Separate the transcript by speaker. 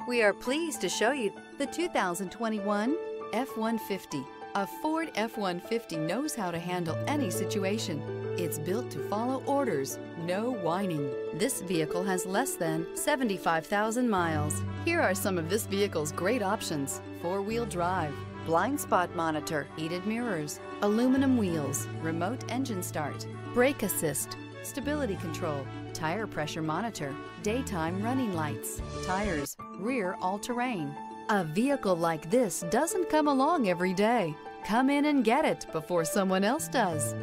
Speaker 1: We are pleased to show you the 2021 F-150. A Ford F-150 knows how to handle any situation. It's built to follow orders, no whining. This vehicle has less than 75,000 miles. Here are some of this vehicle's great options: four-wheel drive, blind spot monitor, heated mirrors, aluminum wheels, remote engine start, brake assist, stability control, tire pressure monitor, daytime running lights, tires, rear all-terrain. A vehicle like this doesn't come along every day. Come in and get it before someone else does.